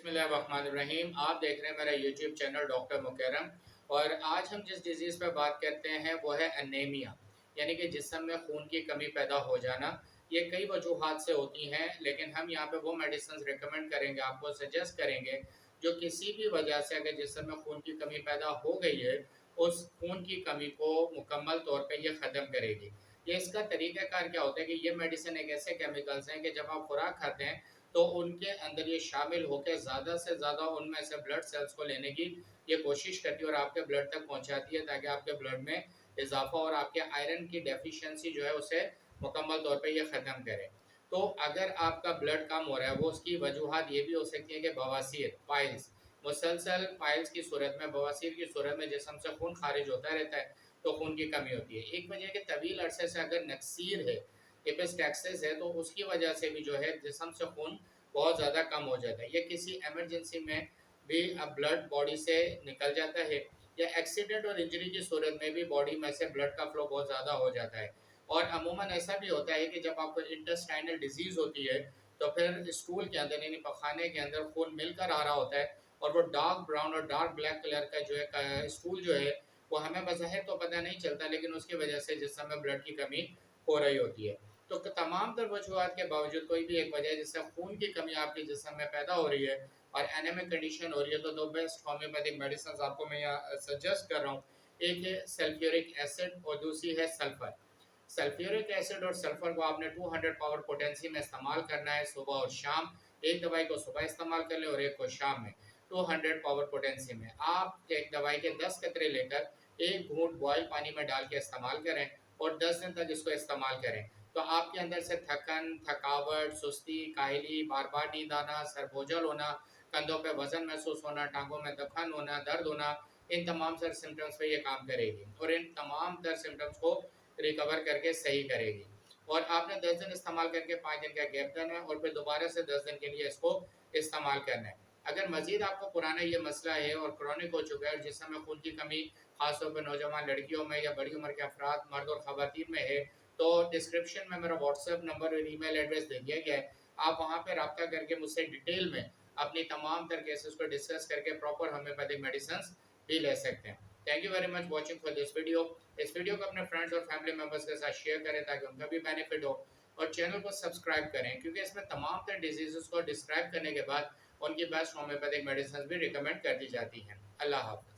बिस्मिल्लाहिर्रहमानिर्रहीम। आप देख रहे हैं मेरा यूट्यूब चैनल डॉक्टर मुकर्रम। और आज हम जिस डिज़ीज़ पे बात करते हैं वो है एनीमिया, यानी कि जिस्म में खून की कमी पैदा हो जाना। ये कई वजूहात से होती हैं, लेकिन हम यहाँ पे वो मेडिसिन रिकमेंड करेंगे, आपको सजेस्ट करेंगे जो किसी भी वजह से अगर जिस्म में खून की कमी पैदा हो गई है, उस खून की कमी को मुकम्मल तौर पे ये ख़त्म करेगी। ये इसका तरीक़ाकार क्या होता है कि ये मेडिसिन एक ऐसे केमिकल्स हैं कि जब आप खुराक खाते हैं तो उनके अंदर ये शामिल होकर ज़्यादा से ज़्यादा उनमें से ब्लड सेल्स को लेने की ये कोशिश करती है और आपके ब्लड तक पहुंचाती है, ताकि आपके ब्लड में इजाफा और आपके आयरन की डेफिशिएंसी जो है उसे मुकम्मल तौर पे ये ख़त्म करे। तो अगर आपका ब्लड कम हो रहा है, वो उसकी वजूहत ये भी हो सकती है कि बवासीर, पाइल्स, मुसलसल पाइल्स की सूरत में, बवासीर की सूरत में जिस्म से खून खारिज होता रहता है, तो खून की कमी होती है। एक वजह कि तवील अरसे से अगर नक्सीर है, एपिस्टैक्सिस है, तो उसकी वजह से भी जो है जिस्म से खून बहुत ज़्यादा कम हो जाता है। या किसी इमरजेंसी में भी अब ब्लड बॉडी से निकल जाता है, या एक्सीडेंट और इंजरी की सूरत में भी बॉडी में से ब्लड का फ्लो बहुत ज़्यादा हो जाता है। और अमूमन ऐसा भी होता है कि जब आपको इंटेस्टाइनल डिजीज़ होती है, तो फिर स्टूल के अंदर यानी पखाने के अंदर खून मिलकर आ रहा होता है, और वो डार्क ब्राउन और डार्क ब्लैक कलर का जो है स्टूल जो है, वो हमें बज़ाहिर तो पता नहीं चलता, लेकिन उसकी वजह से जिस्म में ब्लड की कमी हो रही होती है। तो तमाम तर वजूहत के बावजूद कोई भी एक वजह है जिससे खून की कमी आपके जिस्म में पैदा हो रही है और एनीमिक कंडीशन हो रही है, तो दो बेस्ट होम्योपैथिक मेडिसिन आपको मैं यहाँ सजेस्ट कर रहा हूँ। एक है सल्फ्यूरिक एसिड और दूसरी है सल्फर। सल्फ्यूरिक एसिड और सल्फर को आपने 200 पावर पोटेंसी में इस्तेमाल करना है सुबह और शाम। एक दवाई को सुबह इस्तेमाल कर लें और एक को शाम में 200 पावर पोटेंसी में। आप एक दवाई के 10 कतरे लेकर एक घूंट बॉयल पानी में डाल के इस्तेमाल करें और 10 दिन तक इसको इस्तेमाल करें, तो आपके अंदर से थकन, थकावट, सुस्ती, काहली, बार-बार नींद आना, सर बोझल होना, कंधों पे वज़न महसूस होना, टाँगों में दफ़न होना, दर्द होना, इन तमाम तर सिम्पटम्स पे ये काम करेगी और इन तमाम तर सिम्पटम्स को रिकवर करके सही करेगी। और आपने 10 दिन इस्तेमाल करके 5 दिन का गैप देना है और फिर दोबारा से 10 दिन के लिए इसको इस्तेमाल करना है। अगर मज़ीद आपको पुराना ये मसला है और क्रॉनिक हो चुका है और जिसमें खून की कमी ख़ास तौर पे नौजवान लड़कियों में या बड़ी उम्र के अफ़राद, मर्द और ख़वातीन में है, तो डिस्क्रिप्शन में मेरा व्हाट्सएप नंबर और ईमेल एड्रेस दे दिया गया है। आप वहाँ पे रब्ता करके मुझसे डिटेल में अपनी तमाम तर केसेस को डिस्कस करके प्रॉपर होम्योपैथिक मेडिसिन भी ले सकते हैं। Thank you very much watching for this video. इस वीडियो को अपने फ्रेंड्स और फैमिली मेम्बर्स के साथ शेयर करें ताकि उनका भी बेनिफिट हो, और चैनल को सब्सक्राइब करें, क्योंकि इसमें तमाम तर डिजीज़ को डिस्क्राइब करने के बाद उनकी बेस्ट होम्योपैथिक मेडिसिन भी रिकमेंड कर दी जाती हैं। अल्लाह हाफ़िज़।